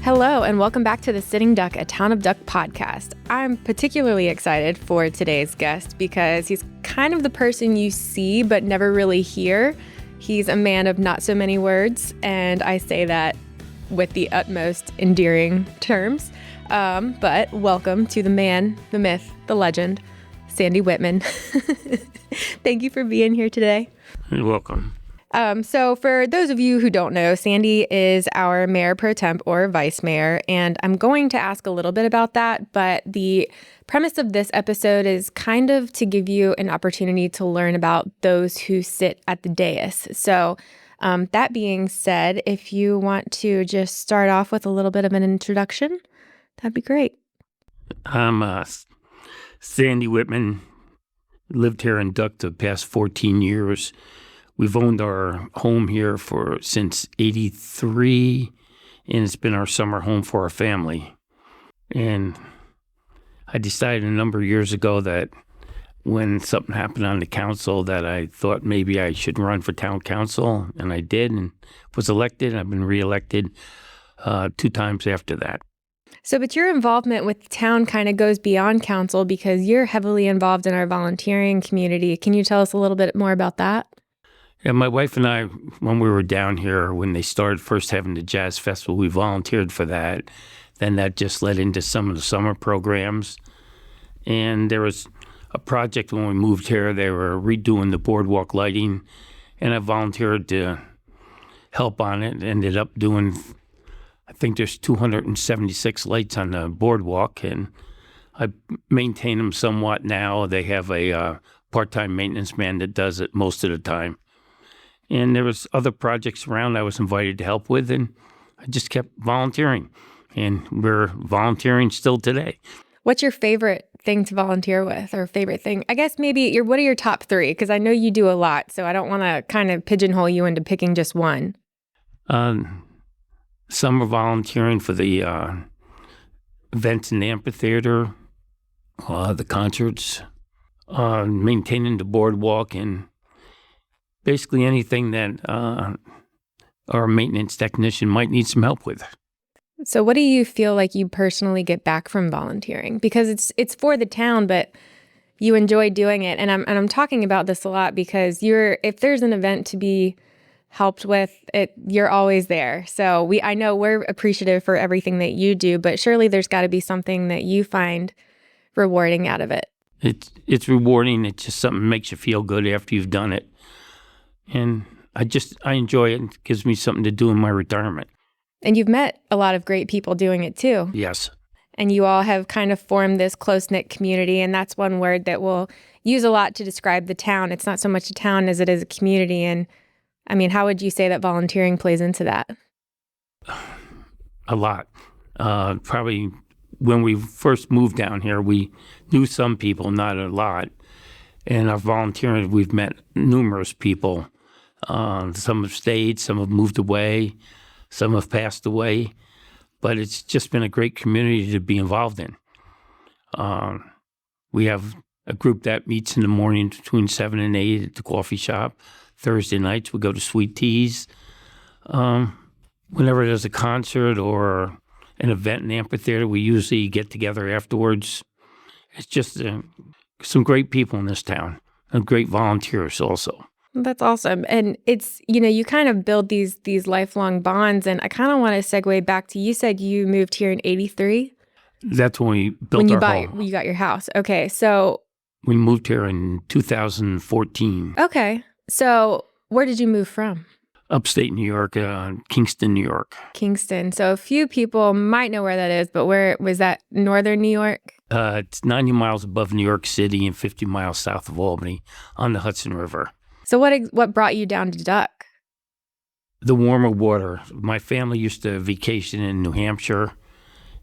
Hello, and welcome back to the Sitting Duck, a Town of Duck podcast. I'm particularly excited for today's guest because he's kind of the person you see but never really hear. He's a man of not so many words, and I say that with the utmost endearing terms. But welcome to the man, the myth, the legend, Sandy Whitman. Thank you for being here today. You're welcome. So for those of you who don't know, Sandy is our mayor pro temp or vice mayor, and I'm going to ask a little bit about that, but the premise of this episode is kind of to give you an opportunity to learn about those who sit at the dais. So that being said, if you want to just start off with a little bit of an introduction, that'd be great. I'm Sandy Whitman, lived here in Duck the past 14 years. We've owned our home here since '83, and it's been our summer home for our family. And I decided a number of years ago that when something happened on the council that I thought maybe I should run for town council, and I did and was elected. I've been reelected 2 times after that. So, but your involvement with the town kind of goes beyond council because you're heavily involved in our volunteering community. Can you tell us a little bit more about that? Yeah, my wife and I, when we were down here, when they started first having the jazz festival, we volunteered for that. Then that just led into some of the summer programs. And there was a project when we moved here, they were redoing the boardwalk lighting, and I volunteered to help on it. Ended up doing, I think there's 276 lights on the boardwalk, and I maintain them somewhat now. They have a part-time maintenance man that does it most of the time. And there was other projects around I was invited to help with, and I just kept volunteering. And we're volunteering still today. What's your favorite thing to volunteer with, or favorite thing? I guess maybe what are your top 3? Because I know you do a lot, so I don't want to kind of pigeonhole you into picking just one. Some are volunteering for the events in the amphitheater, the concerts, maintaining the boardwalk, and basically anything that our maintenance technician might need some help with. So what do you feel like you personally get back from volunteering? Because it's for the town, but you enjoy doing it. And I'm talking about this a lot because if there's an event to be helped with, you're always there. So I know we're appreciative for everything that you do, but surely there's got to be something that you find rewarding out of it. It's rewarding. It's just something that makes you feel good after you've done it. And I enjoy it. It gives me something to do in my retirement. And you've met a lot of great people doing it too. Yes. And you all have kind of formed this close-knit community, and that's one word that we'll use a lot to describe the town. It's not so much a town as it is a community. And I mean, how would you say that volunteering plays into that? A lot. Probably when we first moved down here, we knew some people, not a lot. And our volunteering, we've met numerous people. Some have stayed, some have moved away, some have passed away. But it's just been a great community to be involved in. We have a group that meets in the morning between 7 and 8 at the coffee shop. Thursday nights, we go to Sweet Teas. Whenever there's a concert or an event in the amphitheater, we usually get together afterwards. It's just some great people in this town and great volunteers also. That's awesome. And it's, you kind of build these lifelong bonds. And I kind of want to segue back to, you said you moved here in '83? That's when we built our home. When you got your house. Okay. So we moved here in 2014. Okay. So where did you move from? Upstate New York, Kingston, New York. Kingston. So a few people might know where that is, but where was that? Northern New York? It's 90 miles above New York City and 50 miles south of Albany on the Hudson River. So what brought you down to Duck? The warmer water. My family used to vacation in New Hampshire,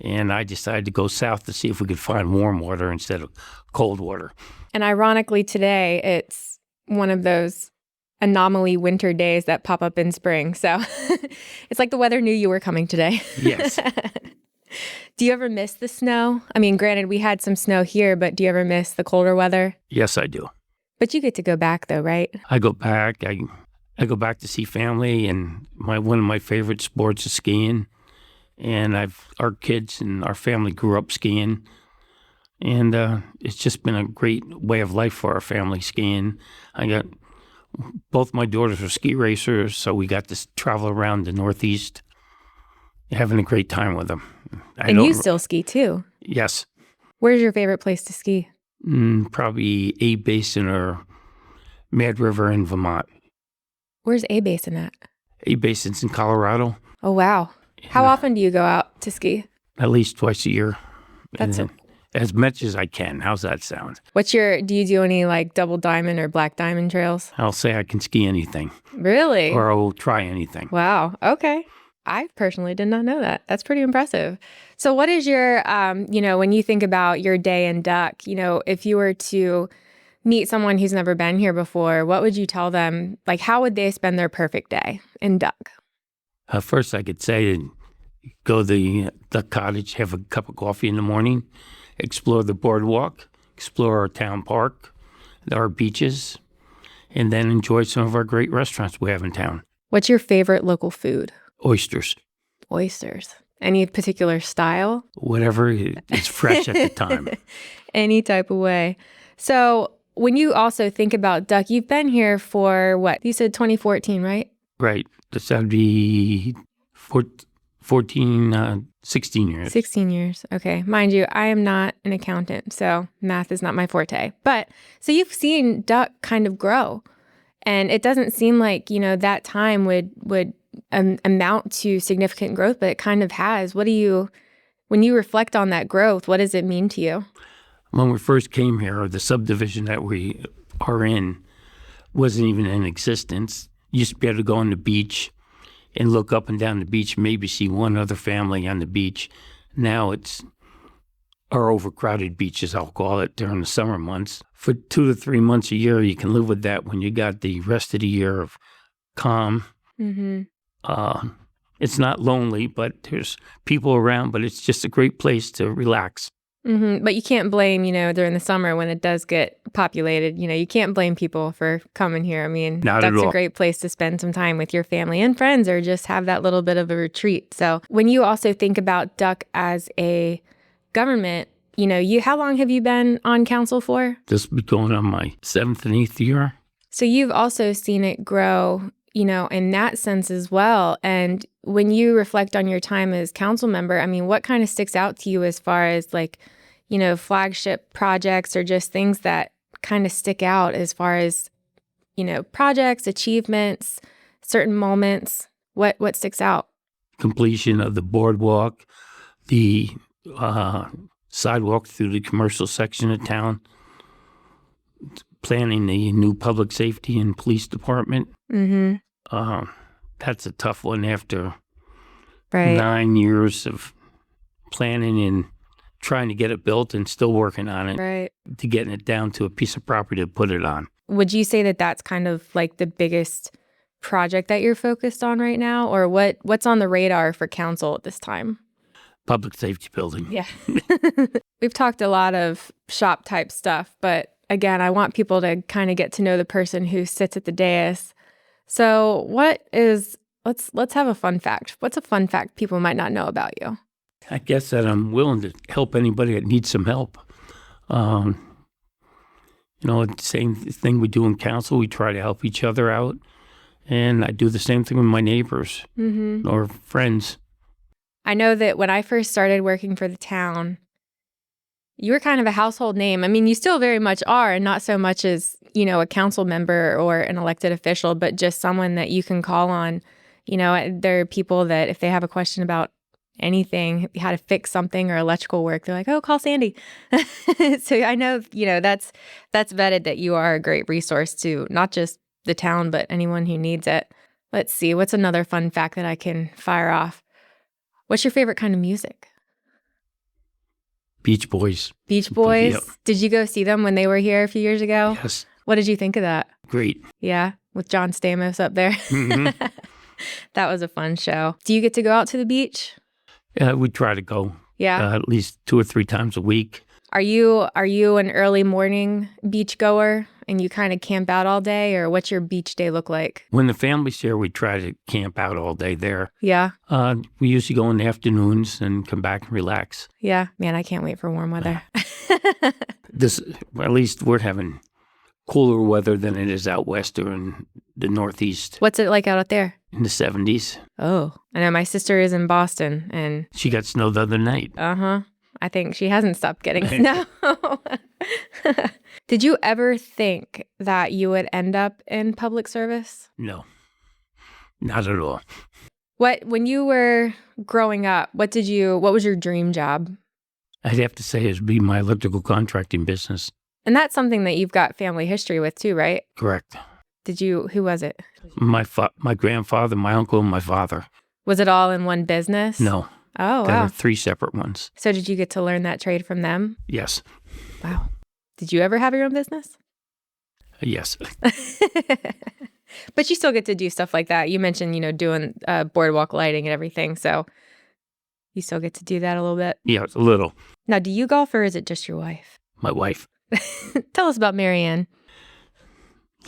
and I decided to go south to see if we could find warm water instead of cold water. And ironically, today, it's one of those anomaly winter days that pop up in spring. So it's like the weather knew you were coming today. Yes. Do you ever miss the snow? I mean, granted, we had some snow here, but do you ever miss the colder weather? Yes, I do. But you get to go back, though, right? I go back. I go back to see family, and one of my favorite sports is skiing. And our kids and our family grew up skiing. And it's just been a great way of life for our family, skiing. Both my daughters are ski racers, so we got to travel around the Northeast, having a great time with them. And you still ski too? Yes. Where's your favorite place to ski? Probably A Basin or Mad River in Vermont. Where's A Basin at? A Basin's in Colorado. Oh, wow. How often do you go out to ski? At least twice a year. That's as much as I can. How's that sound? do you do any like double diamond or black diamond trails? I'll say I can ski anything. Really? Or I will try anything. Wow. Okay. I personally did not know that. That's pretty impressive. So what is your, when you think about your day in Duck, if you were to meet someone who's never been here before, what would you tell them? Like, how would they spend their perfect day in Duck? First, I could say go to the Duck Cottage, have a cup of coffee in the morning, explore the boardwalk, explore our town park, our beaches, and then enjoy some of our great restaurants we have in town. What's your favorite local food? Oysters. Oysters. Any particular style? Whatever is fresh at the time. Any type of way. So when you also think about Duck, you've been here for what? You said 2014, right? Right. That'd be 16 years. 16 years. Okay. Mind you, I am not an accountant, so math is not my forte. But so you've seen Duck kind of grow. And it doesn't seem like, that time would amount to significant growth, but it kind of has. When you reflect on that growth, what does it mean to you? When we first came here, the subdivision that we are in wasn't even in existence. You used to be able to go on the beach and look up and down the beach, maybe see one other family on the beach. Now it's our overcrowded beaches, I'll call it, during the summer months. For 2 to 3 months a year, you can live with that when you got the rest of the year of calm. Mm-hmm. It's not lonely, but there's people around, but it's just a great place to relax. Mm-hmm. But you can't blame, during the summer when it does get populated, you can't blame people for coming here. I mean, Not that's at all. A great place to spend some time with your family and friends or just have that little bit of a retreat. So when you also think about Duck as a government, how long have you been on council for? This will be going on my 7th and 8th year. So you've also seen it grow, in that sense as well. And when you reflect on your time as council member, I mean, what kind of sticks out to you as far as like, flagship projects or just things that kind of stick out as far as, projects, achievements, certain moments? What sticks out? Completion of the boardwalk, the sidewalk through the commercial section of town, planning the new public safety and police department. Mm-hmm. That's a tough one after Right. 9 years of planning and trying to get it built and still working on it, Right. to getting it down to a piece of property to put it on. Would you say that that's kind of like the biggest project that you're focused on right now? Or what's on the radar for council at this time? Public safety building. Yeah. We've talked a lot of shop type stuff, but again, I want people to kind of get to know the person who sits at the dais. So let's have a fun fact. What's a fun fact people might not know about you? I guess that I'm willing to help anybody that needs some help. Same thing we do in council. We try to help each other out. And I do the same thing with my neighbors or friends. I know that when I first started working for the town, you were kind of a household name. I mean, you still very much are, and not so much as, a council member or an elected official, but just someone that you can call on. There are people that if they have a question about anything, how to fix something or electrical work, they're like, oh, call Sandy. So I know, that's vetted that you are a great resource to not just the town, but anyone who needs it. Let's see. What's another fun fact that I can fire off? What's your favorite kind of music? Beach Boys. Beach Boys? Yep. Did you go see them when they were here a few years ago? Yes. What did you think of that? Great. Yeah, with John Stamos up there. Mm-hmm. That was a fun show. Do you get to go out to the beach? Yeah, we try to go. Yeah. At least 2 or 3 times a week. Are you an early morning beach goer? and you kind of camp out all day, or what's your beach day look like? When the family's here, we try to camp out all day there. Yeah. We usually go in the afternoons and come back and relax. Yeah. Man, I can't wait for warm weather. At least we're having cooler weather than it is out west or in the Northeast. What's it like out there? In the 70s. Oh, I know my sister is in Boston, and she got snow the other night. Uh-huh. I think she hasn't stopped getting snow. Did you ever think that you would end up in public service? No, not at all. When you were growing up, what was your dream job? I'd have to say it'd be my electrical contracting business. And that's something that you've got family history with too, right? Correct. Who was it? My grandfather, my uncle, and my father. Was it all in one business? No. Oh, There wow. are 3 separate ones. So did you get to learn that trade from them? Yes. Wow. Did you ever have your own business? Yes. But you still get to do stuff like that. You mentioned, doing boardwalk lighting and everything. So you still get to do that a little bit. Yeah, a little. Now, do you golf or is it just your wife? My wife. Tell us about Marianne.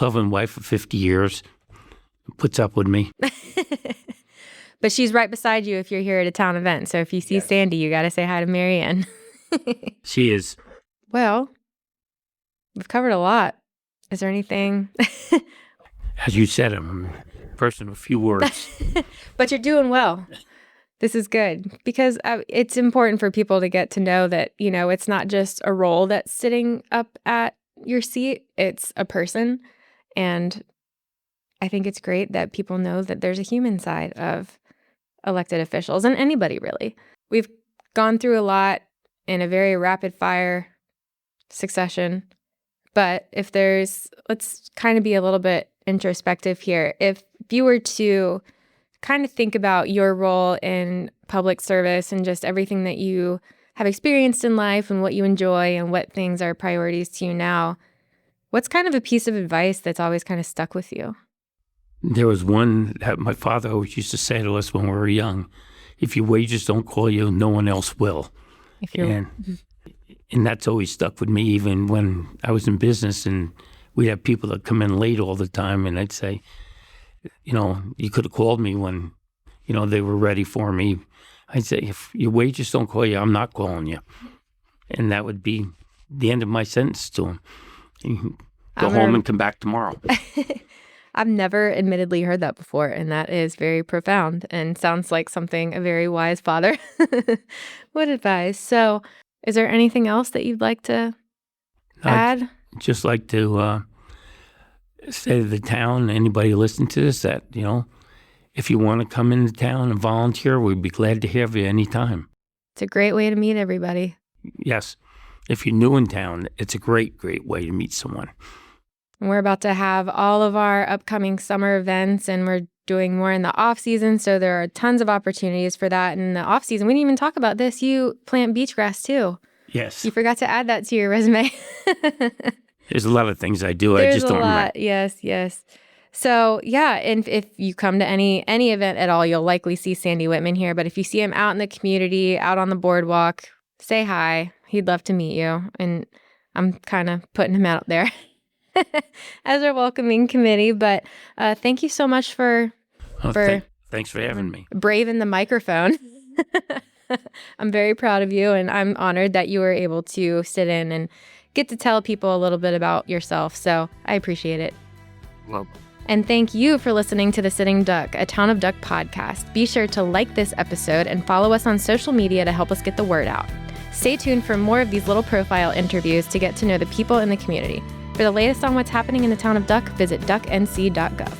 Loving wife for 50 years. Puts up with me. But she's right beside you if you're here at a town event. So if you see Sandy, you got to say hi to Marianne. She is. Well, we've covered a lot. Is there anything? As you said, I'm a person of few words. But you're doing well. This is good because it's important for people to get to know that, it's not just a role that's sitting up at your seat. It's a person. And I think it's great that people know that there's a human side of elected officials and anybody really. We've gone through a lot in a very rapid fire succession. But let's kind of be a little bit introspective here. If you were to kind of think about your role in public service and just everything that you have experienced in life and what you enjoy and what things are priorities to you now, what's kind of a piece of advice that's always kind of stuck with you? There was one that my father always used to say to us when we were young, if your wages don't call you, no one else will. And that's always stuck with me, even when I was in business and we'd have people that come in late all the time. And I'd say, you could have called me when, they were ready for me. I'd say, if your wages don't call you, I'm not calling you. And that would be the end of my sentence to him. Go home and come back tomorrow. I've never admittedly heard that before, and that is very profound and sounds like something a very wise father would advise. So is there anything else that you'd like to add? I'd just like to say to the town, anybody listening to this, that, if you want to come into town and volunteer, we'd be glad to have you anytime. It's a great way to meet everybody. Yes. If you're new in town, it's a great, great way to meet someone. We're about to have all of our upcoming summer events, and we're doing more in the off season. So there are tons of opportunities for that in the off season. We didn't even talk about this. You plant beach grass too. Yes. You forgot to add that to your resume. There's a lot of things I do. There's I just don't remember. Yes. So yeah, and if you come to any event at all, you'll likely see Sandy Whitman here. But if you see him out in the community, out on the boardwalk, say hi. He'd love to meet you. And I'm kind of putting him out there as our welcoming committee. But thank you so much for thanks for having me. Braving the microphone. I'm very proud of you, and I'm honored that you were able to sit in and get to tell people a little bit about yourself. So I appreciate it. Well, and thank you for listening to The Sitting Duck, a Town of Duck podcast. Be sure to like this episode and follow us on social media to help us get the word out. Stay tuned for more of these little profile interviews to get to know the people in the community. For the latest on what's happening in the town of Duck, visit ducknc.gov.